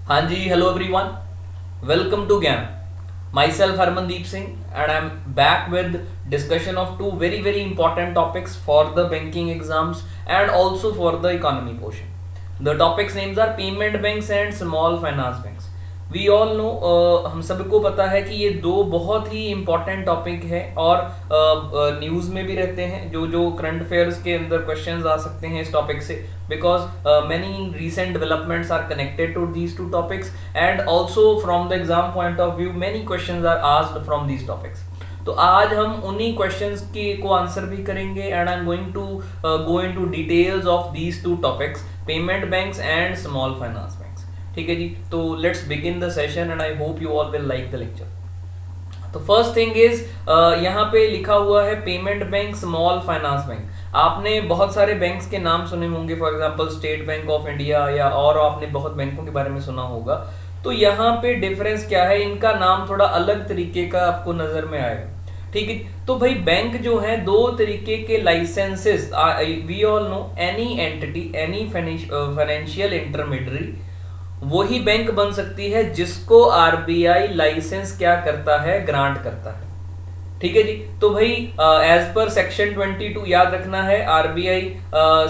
हाँ जी, hello everyone. Welcome to GAM. Myself Harmandeep Singh and I'm back with discussion of two very important topics for the banking exams and also for the economy portion. The topics names are payment banks and small finance banks. We all know, हम सबको पता है कि ये दो बहुत ही important topic है और न्यूज़ में भी रहते हैं. जो जो करंट अफेयर्स के अंदर क्वेश्चंस आ सकते हैं इस टॉपिक से, because many recent developments are connected to these two topics and also from the exam point of view many questions are asked from these topics. तो आज हम उन्हीं क्वेश्चंस की को आंसर भी करेंगे and I am going to go into details of these two topics, payment banks and small finance banks. ठीक है जी, तो let's begin the session and I hope you all will like the lecture. तो first thing is, यहाँ पे लिखा हुआ है payment bank, small finance bank. आपने बहुत सारे बैंक्स के नाम सुने होंगे, for example State Bank of India या और आपने बहुत बैंकों के बारे में सुना होगा. तो यहाँ पे डिफरेंस क्या है, इनका नाम थोड़ा अलग तरीके का आपको नजर में आएगा. ठीक है, तो भाई बैंक जो है दो तरीके के licences, we all know any entity, any financial intermediary वही बैंक बन सकती है जिसको आरबीआई लाइसेंस क्या करता है, ग्रांट करता है. ठीक है जी, तो भाई एज पर सेक्शन 22 याद रखना है, आरबीआई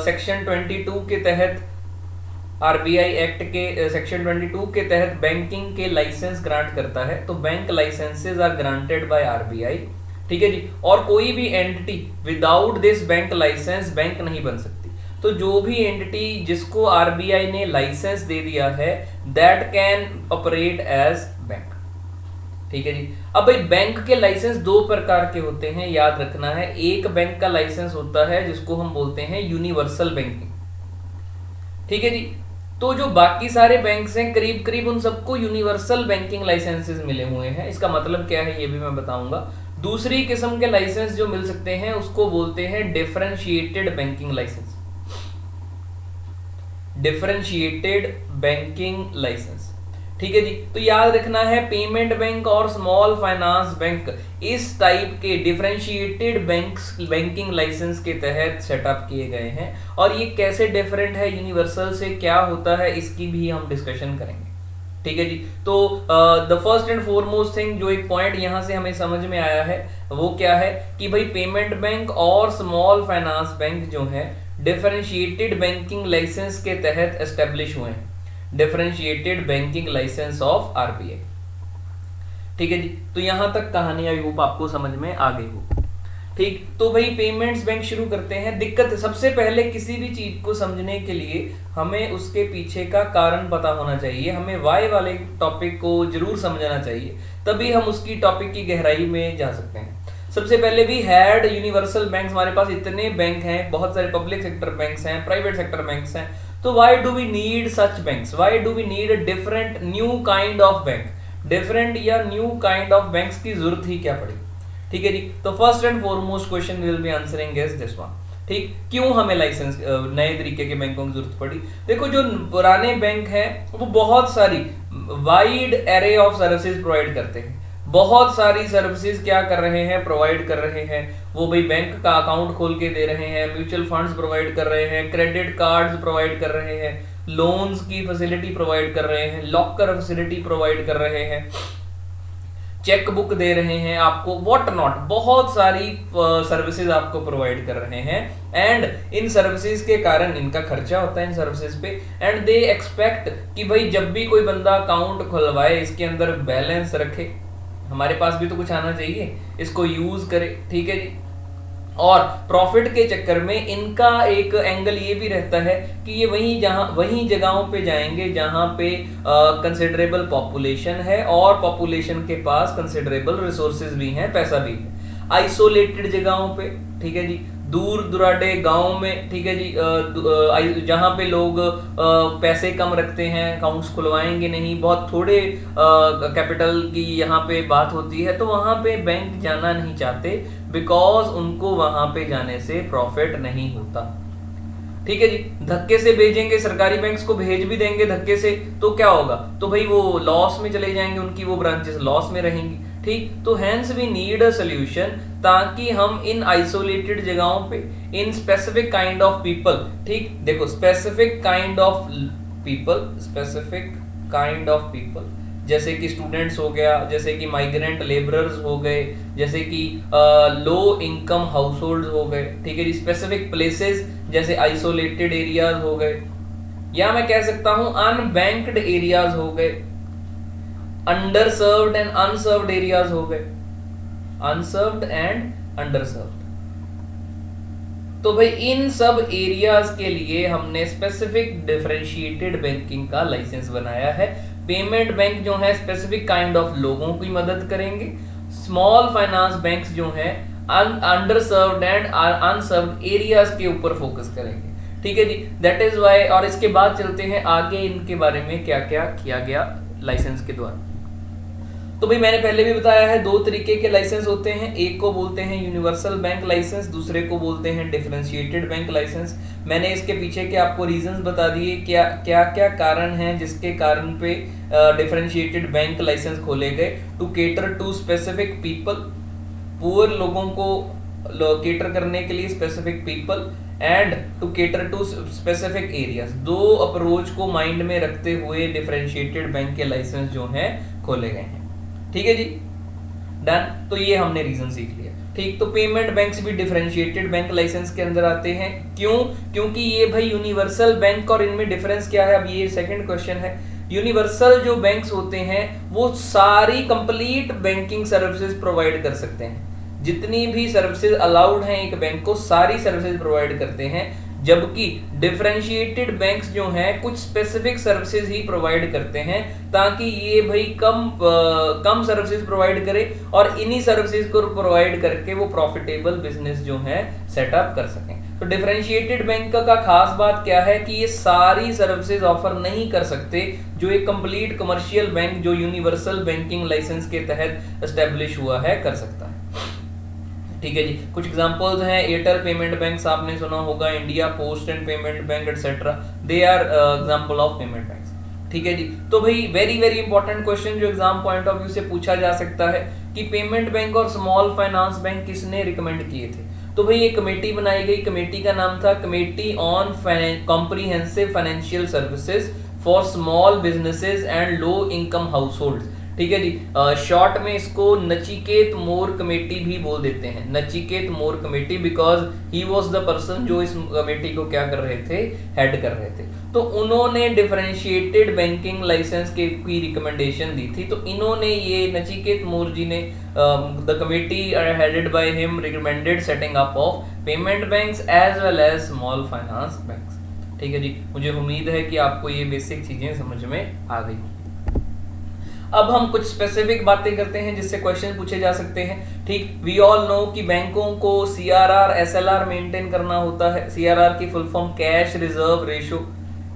सेक्शन 22 के तहत, आरबीआई एक्ट के सेक्शन 22 के तहत बैंकिंग के लाइसेंस ग्रांट करता है. तो bank licences are granted by RBI. ठीक है जी, और कोई भी entity without this bank licence bank नहीं बन सकती. तो जो भी एंटिटी जिसको आरबीआई ने लाइसेंस दे दिया है that can operate as bank. ठीक है जी, अब भाई बैंक के लाइसेंस दो प्रकार के होते हैं, याद रखना है. एक बैंक का लाइसेंस होता है जिसको हम बोलते हैं यूनिवर्सल बैंकिंग. ठीक है जी, तो जो बाकी सारे बैंक्स हैं करीब करीब उन सबको यूनिवर्सल बैंकिंग लाइसेंसेस मिले हुए हैं. इसका मतलब क्या है ये भी मैं बताऊंगा. दूसरी किस्म के लाइसेंस जो मिल सकते हैं उसको बोलते हैं differentiated banking license. Differentiated banking license. ठीक है जी, तो याद रखना है पेमेंट बैंक और स्मॉल फाइनेंस बैंक इस टाइप के डिफरेंशिएटेड बैंकिंग लाइसेंस के तहत सेटअप किए गए हैं. और ये कैसे डिफरेंट है यूनिवर्सल से, क्या होता है, इसकी भी हम डिस्कशन करेंगे. ठीक है जी, तो the first and foremost thing, जो एक पॉइंट यहां से हमें समझ में आया है वो क्या है कि भाई पेमेंट बैंक और स्मॉल फाइनेंस बैंक जो है डिफरेंशिएटेड बैंकिंग लाइसेंस के तहत एस्टेब्लिश हुए हैं. Differentiated banking license of RBI. ठीक है जी, तो यहां तक कहानी आई होप आपको समझ में आ गई हो. ठीक, तो भाई पेमेंट्स बैंक शुरू करते हैं. दिक्कत सबसे पहले किसी भी चीज को समझने के लिए हमें उसके पीछे का कारण पता होना चाहिए. हमें वाई वाले टॉपिक को जरूर समझना चाहिए, तभी हम उसकी टॉपिक की गहराई में जा सकते हैं. सबसे पहले भी हैड यूनिवर्सल बैंक्स, हमारे पास इतने बैंक हैं, बहुत सारे पब्लिक सेक्टर बैंक्स हैं, प्राइवेट सेक्टर बैंक्स हैं. तो why do we need such banks, why do we need a different new kind of bank, different या न्यू काइंड ऑफ बैंक्स की जरूरत ही क्या पड़ी. ठीक है जी, तो first and foremost question will be answering is this one. ठीक, क्यों हमें लाइसेंस नए तरीके के बैंकों की जरूरत पड़ी. देखो जो पुराने बैंक हैं वो बहुत सारी wide array of services provide करते हैं. बहुत सारी सर्विसेज क्या कर रहे हैं, प्रोवाइड कर रहे हैं. वो भाई बैंक का अकाउंट खोल के दे रहे हैं, म्यूचुअल फंड्स प्रोवाइड कर रहे हैं, क्रेडिट कार्ड्स प्रोवाइड कर रहे हैं, लोन्स की फैसिलिटी प्रोवाइड कर रहे हैं, लॉकर फैसिलिटी प्रोवाइड कर रहे हैं, चेक बुक दे रहे हैं आपको, व्हाट नॉट, बहुत सारी सर्विसेज आपको प्रोवाइड कर रहे हैं. एंड इन सर्विसेज के कारण इनका खर्चा होता है इन सर्विसेज पे. एंड दे एक्सपेक्ट कि भाई जब भी कोई बंदा अकाउंट खुलवाए इसके अंदर बैलेंस रखे, हमारे पास भी तो कुछ आना चाहिए, इसको यूज करे. ठीक है जी, और प्रॉफिट के चक्कर में इनका एक एंगल ये भी रहता है कि ये वही जगहों पे जाएंगे जहां पे कंसिडरेबल पॉपुलेशन है और पॉपुलेशन के पास कंसिडरेबल रिसोर्सेज भी हैं, पैसा भी है. आइसोलेटेड जगहों पे, ठीक है जी, दूर दुराडे गांव में, ठीक है जी, जहां पे लोग पैसे कम रखते हैं, अकाउंट्स खुलवाएंगे नहीं, बहुत थोड़े कैपिटल की यहाँ पे बात होती है, तो वहां पे बैंक जाना नहीं चाहते बिकॉज उनको वहां पे जाने से प्रॉफिट नहीं होता. ठीक है जी, धक्के से भेजेंगे, सरकारी बैंक्स को भेज भी देंगे धक्के से, तो क्या होगा, तो भाई वो लॉस में चले जाएंगे, उनकी वो ब्रांचेस लॉस में रहेंगी. ठीक, तो hence we need a solution ताकि हम इन आइसोलेटेड जगहों पे इन स्पेसिफिक काइंड ऑफ पीपल, ठीक, देखो specific kind of people, specific kind of people, जैसे कि स्टूडेंट्स हो गया, जैसे कि माइग्रेंट लेबरर्स हो गए, जैसे कि लो इनकम हाउस होल्ड हो गए, ठीक है जी। स्पेसिफिक प्लेसेस जैसे आइसोलेटेड एरियाज हो गए, या मैं कह सकता हूं अनबैंक्ड एरियाज हो गए, under served and unserved areas हो गए, अनसर्व्ड एंड अंडरसर्व्ड। तो भाई इन सब एरियाज के लिए हमने स्पेसिफिक डिफरेंशिएटेड बैंकिंग का लाइसेंस बनाया है। पेमेंट बैंक जो है स्पेसिफिक काइंड ऑफ लोगों की मदद करेंगे, स्मॉल फाइनेंस बैंक्स जो है under served and unserved areas के ऊपर फोकस करेंगे, ठीक है जी। दैट इज वाई, और इसके बाद चलते हैं आगे इनके बारे में क्या क्या किया गया लाइसेंस के द्वारा। तो भाई मैंने पहले भी बताया है, दो तरीके के लाइसेंस होते हैं, एक को बोलते हैं यूनिवर्सल बैंक लाइसेंस, दूसरे को बोलते हैं डिफरेंशिएटेड बैंक लाइसेंस। मैंने इसके पीछे के आपको रीजंस बता दिए, क्या क्या क्या कारण हैं जिसके कारण पे डिफरेंशिएटेड बैंक लाइसेंस खोले गए। To cater to specific people, poor लोगों को केटर करने के लिए specific people, and to cater to specific areas. दो अप्रोच को माइंड में रखते हुए डिफरेंशिएटेड बैंक के लाइसेंस जो हैं खोले गए हैं, ठीक है जी, डन। तो ये हमने रीजन सीख लिया, ठीक। तो पेमेंट बैंक्स भी डिफरेंशिएटेड बैंक लाइसेंस के अंदर आते हैं, क्यों? क्योंकि ये भाई यूनिवर्सल बैंक, और इनमें डिफरेंस क्या है, अब ये सेकंड क्वेश्चन है। यूनिवर्सल जो बैंक्स होते हैं वो सारी कंप्लीट बैंकिंग सर्विसेज प्रोवाइड कर सकते हैं, जितनी भी सर्विसेज अलाउड हैं एक बैंक को सारी सर्विसेज प्रोवाइड करते हैं, जबकि डिफरेंशिएटेड बैंक्स जो हैं कुछ स्पेसिफिक सर्विसेज ही प्रोवाइड करते हैं, ताकि ये भाई कम सर्विसेज प्रोवाइड करे और इन्हीं सर्विसेज को प्रोवाइड करके वो प्रॉफिटेबल बिजनेस जो है सेटअप कर सकें। तो डिफरेंशिएटेड बैंक का खास बात क्या है कि ये सारी सर्विसेज ऑफर नहीं कर सकते जो एक कंप्लीट कमर्शियल बैंक जो यूनिवर्सल बैंकिंग लाइसेंस के तहत एस्टेब्लिश हुआ है कर सकता है, ठीक है जी। कुछ एग्जांपल्स हैं, एयरटेल पेमेंट बैंक आपने सुना होगा, India post and payment bank etcetera, they are example of payment banks, ठीक है जी। तो भाई वेरी वेरी इंपॉर्टेंट क्वेश्चन जो एग्जाम पॉइंट ऑफ व्यू से पूछा जा सकता है कि पेमेंट बैंक और स्मॉल फाइनेंस बैंक किसने रिकमेंड किए थे। तो भाई एक कमेटी बनाई गई, कमेटी का नाम था committee on comprehensive financial services for small businesses and low income house hold, ठीक है जी। शॉर्ट में इसको नचिकेत मोर कमेटी भी बोल देते हैं, Nachiket More committee, because he was the person जो इस कमेटी को क्या कर रहे थे, हेड कर रहे थे। तो उन्होंने डिफरेंशिएटेड बैंकिंग लाइसेंस की रिकमेंडेशन दी थी। तो इन्होंने ये नचिकेत मोर जी ने the committee headed by him recommended setting up of payment banks as well as small finance banks, ठीक है जी। मुझे उम्मीद है कि आपको ये बेसिक चीजें समझ में आ गई। अब हम कुछ स्पेसिफिक बातें करते हैं जिससे क्वेश्चन पूछे जा सकते हैं, ठीक। वी ऑल नो कि बैंकों को सीआरआर एसएलआर मेंटेन करना होता है। सीआरआर की full form cash reserve ratio,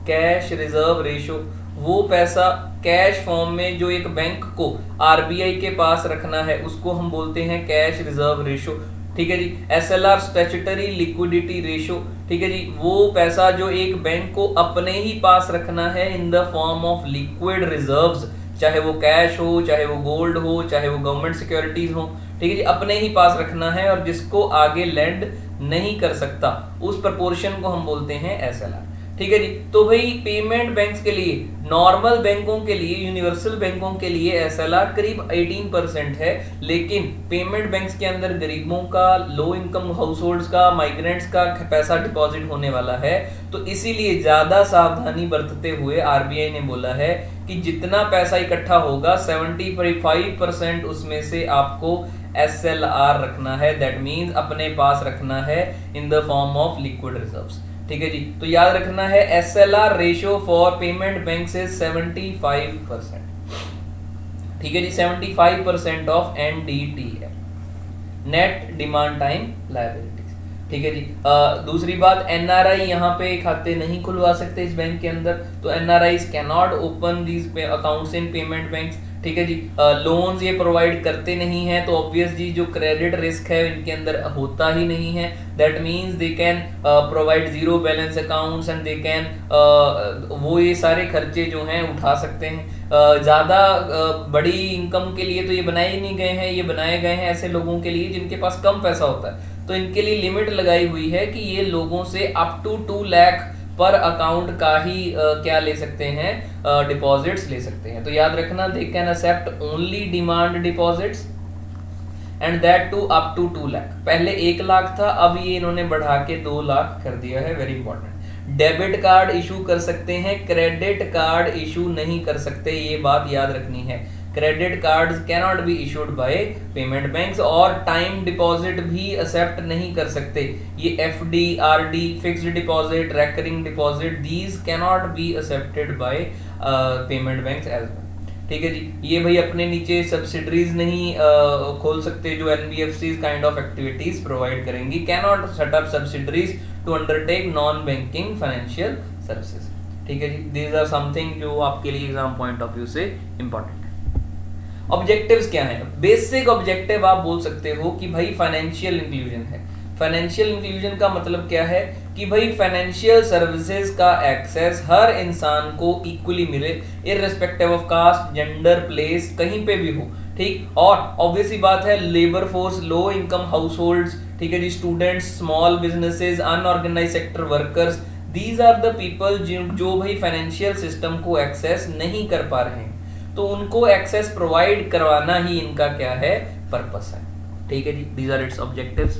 cash reserve ratio, वो पैसा कैश फॉर्म में जो एक बैंक को आरबीआई के पास रखना है उसको हम बोलते हैं कैश रिजर्व रेशो, ठीक है जी। एसएलआर स्टैट्यूटरी लिक्विडिटी रेशो, ठीक है जी, वो पैसा जो एक बैंक को अपने ही पास रखना है in the form of liquid reserves, चाहे वो कैश हो, चाहे वो गोल्ड हो, चाहे वो गवर्नमेंट सिक्योरिटीज हो, ठीक है जी, अपने ही पास रखना है और जिसको आगे लैंड नहीं कर सकता उस प्रपोर्शन को हम बोलते हैं एसएलआर, ठीक है जी। तो भाई पेमेंट बैंक्स के लिए, नॉर्मल बैंकों के लिए, यूनिवर्सल बैंकों के लिए एसएलआर करीब 18% है, लेकिन पेमेंट बैंक्स के अंदर गरीबों का, लो इनकम हाउस होल्ड्स का, माइग्रेंट्स का पैसा डिपॉजिट होने वाला है। तो इसीलिए ज्यादा सावधानी बरतते हुए आरबीआई ने बोला है कि जितना पैसा इकट्ठा होगा 75% उसमें से आपको एसएलआर रखना है, दैट मीन्स अपने पास रखना है in the form of liquid reserves, ठीक है जी। तो याद रखना है SLR ratio for payment bank से 75%, ठीक है जी, 75% ऑफ एनडीटी है, नेट डिमांड टाइम लायबिलिटीज, ठीक है जी। दूसरी बात, एनआरआई यहाँ पे खाते नहीं खुलवा सकते इस बैंक के अंदर, तो NRIs can not open these accounts in payment banks, ठीक है जी। लोन्स ये प्रोवाइड करते नहीं हैं, तो ऑब्वियस जी जो क्रेडिट रिस्क है इनके अंदर होता ही नहीं है, that means they can provide zero balance accounts and they can वो ये सारे खर्चे जो हैं उठा सकते हैं। ज़्यादा बड़ी इनकम के लिए तो ये बनाए ही नहीं गए हैं, ये बनाए गए हैं ऐसे लोगों के लिए जिनके पास कम पैसा होता है, तो इनके लिए लिमिट लगाई हुई है कि ये लोगों से अप टू 2 लाख पर अकाउंट का ही क्या ले सकते हैं, डिपॉजिट्स ले सकते हैं। तो याद रखना, they can accept only demand deposits and that too up to 2 lakh. पहले 1 लाख था, अब ये इन्होंने बढ़ा के 2 लाख कर दिया है, very important. Debit card issue कर सकते हैं, क्रेडिट कार्ड इशू नहीं कर सकते, ये बात याद रखनी है। Credit card cannot be issued by payment banks, और टाइम डिपॉजिट भी एक्सेप्ट नहीं कर सकते। ये FD, RD, fixed deposit, recurring deposit, these cannot be accepted by payment banks as well. ठीक है जी। ये भाई अपने नीचे सब्सिडरीज नहीं खोल सकते जो NBFC kind of activities provide करेंगी, cannot set up subsidiaries to undertake non banking financial services. ठीक है जी, दीज आर समथिंग जो आपके लिए एग्जाम पॉइंट ऑफ व्यू से इंपॉर्टेंट है। ऑब्जेक्टिव्स क्या हैं? बेसिक ऑब्जेक्टिव आप बोल सकते हो कि भाई फाइनेंशियल इंक्लूजन है। फाइनेंशियल इंक्लूजन का मतलब क्या है कि भाई फाइनेंशियल सर्विसेज का एक्सेस हर इंसान को इक्वली मिले, irrespective of caste, gender, place, कहीं पे भी हो। ठीक, और ऑब्वियसली बात है labour force, low income households, ठीक है जी, students, small businesses, unorganised sector workers, these are the people जो भाई फाइनेंशियल सिस्टम को एक्सेस नहीं कर पा रहे हैं, तो उनको एक्सेस प्रोवाइड करवाना ही इनका क्या है, पर्पस है। ठीक है जी, दीज आर इट्स ऑब्जेक्टिव्स।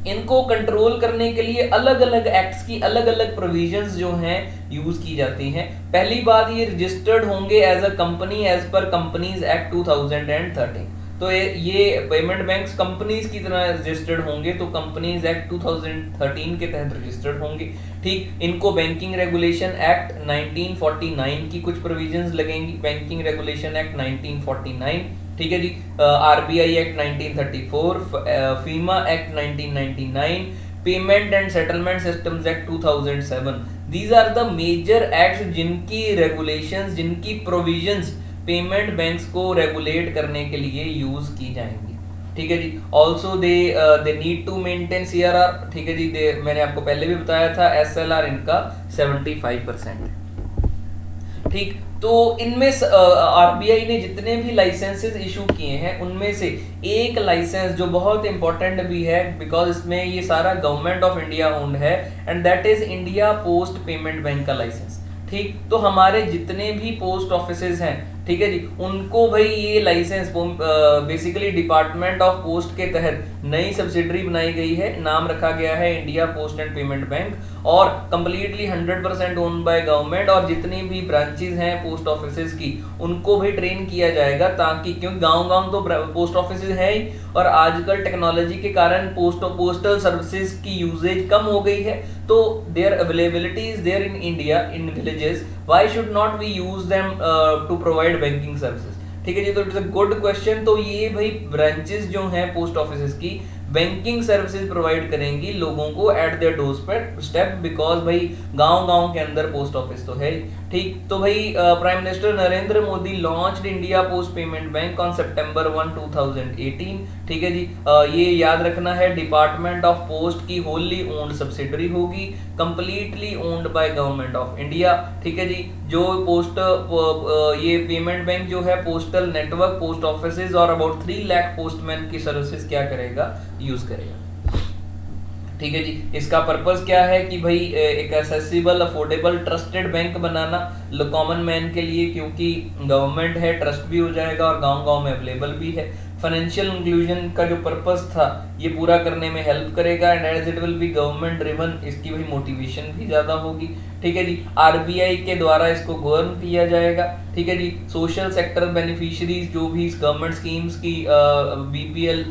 इनको कंट्रोल करने के लिए अलग अलग एक्ट्स की अलग अलग प्रोविजंस जो हैं यूज की जाती हैं। पहली बात, ये रजिस्टर्ड होंगे as a company as per companies act 2013। तो ये पेमेंट बैंक्स कंपनीज की तरह रजिस्टर्ड होंगे, तो कंपनीज एक्ट 2013 के तहत रजिस्टर्ड होंगे। ठीक, इनको बैंकिंग रेगुलेशन एक्ट 1949 की कुछ प्रोविजंस लगेंगी, बैंकिंग रेगुलेशन एक्ट 1949, ठीक है जी, RBI act 1934, FEMA act 1999, payment and settlement systems act 2007। These are the major acts जिनकी रेगुलेशंस, जिनकी प्रोविजंस पेमेंट बैंक्स को रेगुलेट करने के लिए यूज की जाएंगी। ठीक है जी। Also they need to maintain CRR. ठीक है जी, मैंने आपको पहले भी बताया था एसएलआर इनका 75%। ठीक, तो इनमें आरबीआई ने जितने भी लाइसेंसेस इशू किए हैं उनमें से एक लाइसेंस जो बहुत इंपॉर्टेंट भी है, बिकॉज इसमें ये सारा गवर्नमेंट ऑफ इंडिया ओन्ड है, and that is India post payment bank का लाइसेंस। ठीक, तो हमारे जितने भी पोस्ट ऑफिसेज हैं, ठीक है जी, उनको भाई ये license basically department of post के तहत नई सब्सिडरी बनाई गई है, नाम रखा गया है India post and payment bank, और कंप्लीटली 100% ओन बाय गवर्नमेंट। और जितनी भी ब्रांचेज हैं पोस्ट ऑफिसेज की, उनको भी ट्रेन किया जाएगा, ताकि क्योंकि गांव-गांव तो पोस्ट ऑफिसेज है ही, और आजकल टेक्नोलॉजी के कारण पोस्टल सर्विसेज की यूजेज कम हो गई है, तो their availability is there in India in villages, why should not we use them to provide banking services. ठीक है जी, तो इट्स अ गुड क्वेश्चन। तो ये भाई ब्रांचेस जो हैं पोस्ट ऑफिसेज की बैंकिंग सर्विसेज प्रोवाइड करेंगी लोगों को eight their door step, because भाई गांव-गांव के अंदर पोस्ट ऑफिस तो है। ठीक, तो भाई prime minister Narendra Modi launched India post payment bank on सितंबर 1, 2018। ठीक है जी, ये याद रखना है डिपार्टमेंट ऑफ पोस्ट की होली ओन्ड सब्सिडरी होगी, completely owned by government of India. ठीक है जी, जो पोस्ट ये पेमेंट बैंक जो है पोस्टल नेटवर्क, पोस्ट ऑफिसेज और अबाउट 3 लाख पोस्टमैन की सर्विसेज क्या करेगा, यूज करेगा। ठीक है जी, इसका पर्पस क्या है कि भाई एक एक्सेसिबल, अफोर्डेबल, ट्रस्टेड बैंक बनाना कॉमन मैन के लिए, क्योंकि गवर्नमेंट है, ट्रस्ट भी हो जाएगा और गांव-गांव में अवेलेबल भी है। फाइनेंशियल इंक्लूजन का जो पर्पस था ये पूरा करने में हेल्प करेगा, and as it will be government driven, इसकी भाई मोटिवेशन भी ज्यादा होगी। ठीक है जी, आरबीआई के द्वारा इसको गवर्न किया जाएगा। ठीक है जी, सोशल सेक्टर बेनिफिशियरीज जो भी गवर्नमेंट स्कीम्स की बीपीएल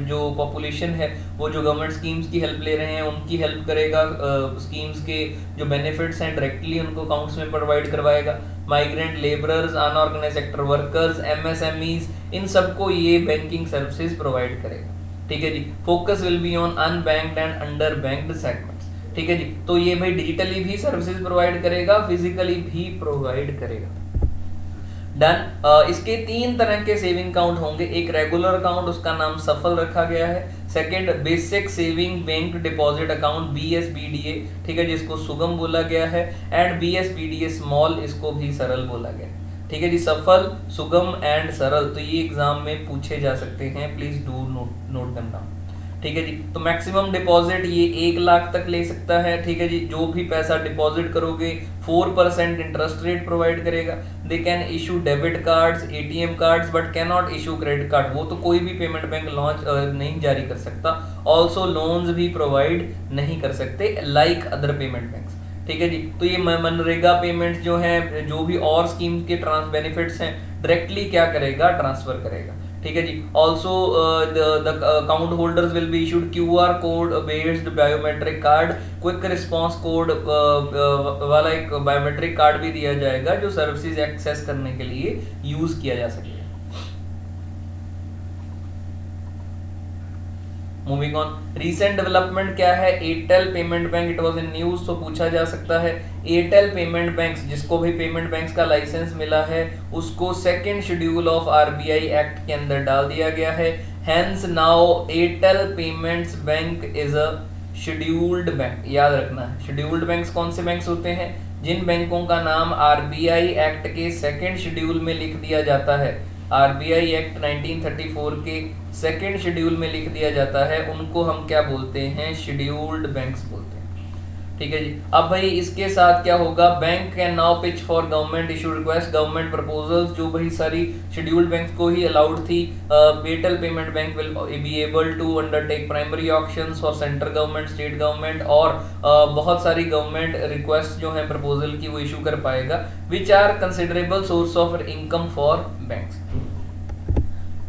जो पॉपुलेशन है वो जो गवर्नमेंट स्कीम्स की हेल्प ले रहे हैं उनकी हेल्प करेगा, स्कीम्स के जो बेनिफिट्स हैं डायरेक्टली उनको अकाउंट्स में प्रोवाइड करवाएगा। Migrant labourers, unorganised sector workers, MSMEs, इन सबको ये बैंकिंग सर्विसेज प्रोवाइड करेगा। ठीक है जी, focus will be on unbanked and under banked segments. ठीक है जी, तो ये भाई डिजिटली भी सर्विसेज प्रोवाइड करेगा, फिजिकली भी प्रोवाइड करेगा। डन। इसके 3 तरह के सेविंग अकाउंट होंगे। एक रेगुलर अकाउंट, उसका नाम सफल रखा गया है। Second, basic saving bank deposit account, BSBDA, ठीक है, जिसको सुगम बोला गया है, एंड BSBDA स्मॉल, इसको भी सरल बोला गया है। ठीक है जी, सफल, सुगम एंड सरल, तो ये एग्जाम में पूछे जा सकते हैं, please do not them down. ठीक है जी। तो मैक्सिमम डिपॉजिट ये 1 लाख तक ले सकता है, ठीक है जी। जो भी पैसा डिपॉजिट करोगे 4% इंटरेस्ट रेट प्रोवाइड करेगा। They can issue debit cards, ATM cards, but can not issue credit card, वो तो कोई भी पेमेंट बैंक लॉन्च नहीं जारी कर सकता। ऑल्सो लोन्स भी प्रोवाइड नहीं कर सकते लाइक अदर पेमेंट बैंक्स, ठीक है जी। तो ये मनरेगा पेमेंट्स जो हैं, जो भी और स्कीम के बेनिफिट्स हैं, डायरेक्टली क्या करेगा, ट्रांसफर करेगा, ठीक है जी। Also the account holders will be issued QR code based biometric card, quick response code वाला एक बायोमेट्रिक कार्ड भी दिया जाएगा जो सर्विसेज एक्सेस करने के लिए यूज किया जा सके। मूविंग ऑन, रीसेंट डेवलपमेंट क्या है, Airtel payment bank, it was in news, तो पूछा जा सकता है। एयरटेल पेमेंट बैंक, जिसको भी पेमेंट बैंक का लाइसेंस मिला है, उसको second schedule of RBI act के अंदर डाल दिया गया है। Hence now Airtel payments bank is a scheduled bank, याद रखना है। शेड्यूल्ड बैंक्स कौन से बैंक्स होते हैं, जिन बैंकों का नाम RBI एक्ट के सेकंड शेड्यूल में लिख दिया जाता है, RBI एक्ट 1934 के सेकेंड शेड्यूल में लिख दिया जाता है, उनको हम क्या बोलते हैं, शेड्यूल्ड बैंक्स बोलते हैं, ठीक है जी। अब भाई इसके साथ क्या होगा, bank can now pitch for government issue request, government proposals, जो भाई सारी शेड्यूल्ड बैंक्स को ही अलाउड थी। Airtel payment bank will be able to undertake primary auctions for central government, state government, और बहुत सारी गवर्नमेंट रिक्वेस्ट जो है प्रपोजल की वो इशू कर पाएगा, which are considerable source of income for banks,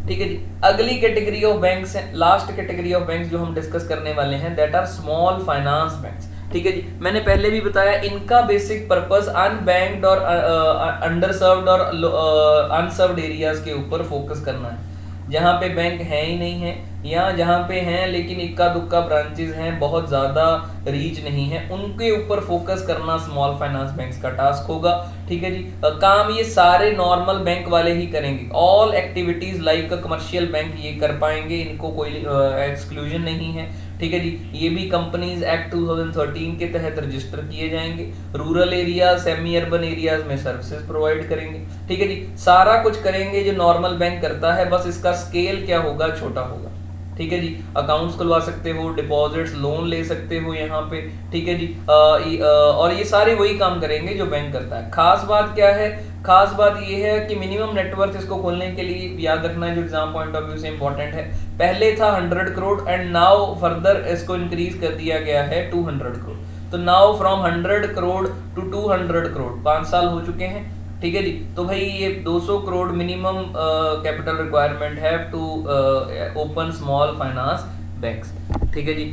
ठीक है जी। अगली कैटेगरी ऑफ बैंक्स है, लास्ट कैटेगरी ऑफ बैंक्स जो हम डिस्कस करने वाले हैं, that are small finance banks, ठीक है जी। मैंने पहले भी बताया इनका बेसिक पर्पस अनबैंक्ड और अंडरसर्व्ड और अनसर्व्ड एरियाज के ऊपर फोकस करना है, जहाँ पे बैंक है ही नहीं है, या जहाँ पे हैं लेकिन इक्का दुक्का ब्रांचेस हैं, बहुत ज़्यादा रीच नहीं है, उनके ऊपर फोकस करना स्मॉल फाइनेंस बैंक्स का टास्क होगा, ठीक है जी। काम ये सारे नॉर्मल बैंक वाले ही करेंगे, all activities like commercial bank ये कर पाएंगे, इनको कोई एक्सक्लूजन नहीं है, ठीक है जी। ये भी कंपनीज एक्ट 2013 के तहत रजिस्टर किए जाएंगे, rural area, semi urban areas में सर्विसेज प्रोवाइड करेंगे, ठीक है जी। सारा कुछ करेंगे जो नॉर्मल बैंक करता है, बस इसका स्केल क्या होगा, छोटा होगा, ठीक है जी। अकाउंट्स खुलवा सकते हो, डिपॉजिट्स, लोन ले सकते हो यहाँ पे, ठीक है जी। और ये सारे वही काम करेंगे जो बैंक करता है। खास बात क्या है, खास बात ये है कि मिनिमम नेटवर्थ इसको खोलने के लिए याद रखना है, जो एग्जाम पॉइंट ऑफ व्यू से इंपॉर्टेंट है, पहले था 100 करोड़ एंड नाउ फर्दर इसको इंक्रीज कर दिया गया है 200 करोड़, तो now from 100 crore to 200 crore, 5 साल हो चुके हैं, ठीक है जी। तो भाई ये 200 करोड़ मिनिमम कैपिटल रिक्वायरमेंट है to open small finance banks, ठीक है जी।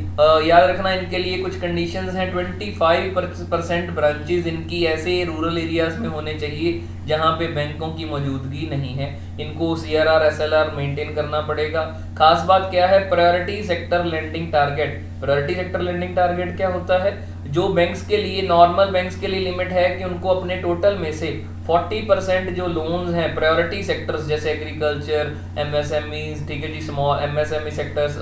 याद रखना इनके लिए कुछ कंडीशंस हैं, 25% ब्रांचेस इनकी ऐसे रूरल एरियाज में होने चाहिए जहां पे बैंकों की मौजूदगी नहीं है, इनको CRR SLR मेंटेन करना पड़ेगा। खास बात क्या है, priority sector lending target, priority sector lending target क्या होता है, जो बैंक्स के लिए, नॉर्मल बैंक्स के लिए लिमिट है कि उनको अपने टोटल में से 40% जो लोन्स हैं प्रायोरिटी सेक्टर्स जैसे एग्रीकल्चर, MSMEs, ठीक है जी, small MSME sectors,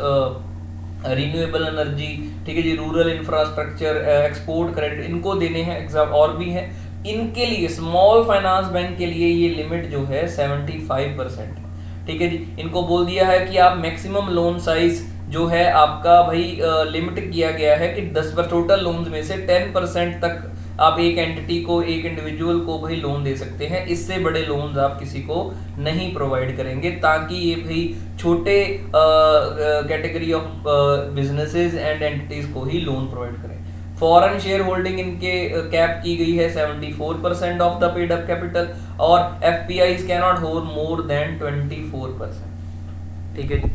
renewable energy, ठीक है जी, रूरल इंफ्रास्ट्रक्चर, एक्सपोर्ट क्रेडिट, इनको देने हैं, एग्जाम और भी हैं, इनके लिए स्मॉल फाइनेंस बैंक के लिए ये लिमिट जो है 75%, ठीक है जी। इनको बोल दिया है कि आप मैक्सिमम लोन साइज जो है आपका भाई लिमिट किया गया है कि 10 टोटल लोन्स में से 10% तक आप एक एंटिटी को, एक इंडिविजुअल को भाई लोन दे सकते हैं, इससे बड़े लोन्स आप किसी को नहीं प्रोवाइड करेंगे, ताकि ये भाई छोटे category of businesses and entities को ही लोन प्रोवाइड करें। फॉरेन शेयर होल्डिंग इनके कैप की गई है 74% of the paid up capital, और FPIs cannot hold more than 24%, ठीक है जी।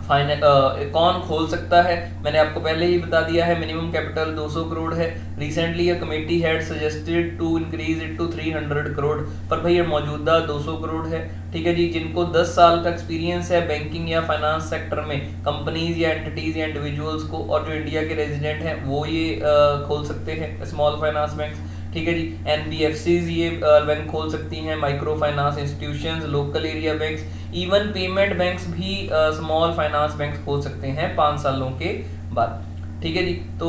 कौन खोल सकता है, मैंने आपको पहले ही बता दिया है, मिनिमम कैपिटल 200 करोड़ है। Recently a committee had suggested to increase it to 300 crore, पर भाई ये मौजूदा 200 करोड़ है, ठीक है जी। जिनको 10 साल का एक्सपीरियंस है बैंकिंग या फाइनेंस सेक्टर में, कंपनीज या एंटिटीज या इंडिविजुअल्स को, और जो इंडिया के रेजिडेंट हैं वो ये खोल सकते हैं स्मॉल फाइनेंस बैंक्स, ठीक है जी। NBFCs ये बैंक खोल सकती हैं, micro finance institutions, local area banks, even payment banks भी स्मॉल फाइनेंस बैंक्स खोल सकते हैं 5 सालों के बाद, ठीक है जी। तो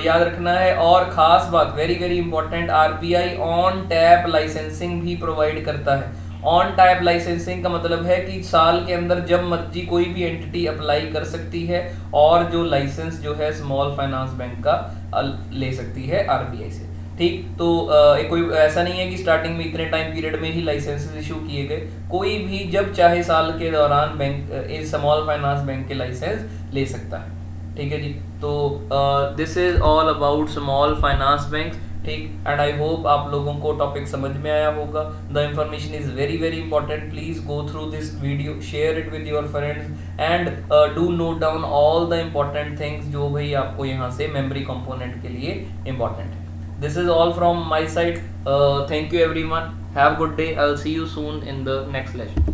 याद रखना है, और खास बात very very important, RBI on tap licensing भी प्रोवाइड करता है। ऑन टाइप लाइसेंसिंग का मतलब है कि साल के अंदर जब मर्जी कोई भी एंटिटी अप्लाई कर सकती है और जो लाइसेंस जो है स्मॉल फाइनेंस बैंक का ले सकती है आरबीआई से। ठीक, तो कोई ऐसा नहीं है कि स्टार्टिंग में इतने टाइम पीरियड में ही लाइसेंसेस इशू किए गए, कोई भी जब चाहे साल के दौरान बैंक इस स्मॉल फाइनेंस बैंक के लाइसेंस ले सकता है। ठीक है जी, तो this is all about small finance bank. ठीक, एंड आई होप आप लोगों को टॉपिक समझ में आया होगा। The information is very very important, please go through this video, share it with your friends and do not down all the important things जो भाई आपको यहाँ से मेमोरी कंपोनेंट के लिए इंपॉर्टेंट है। This is all from my side. Thank you everyone. Have a good day. I'll see you soon in the next lesson.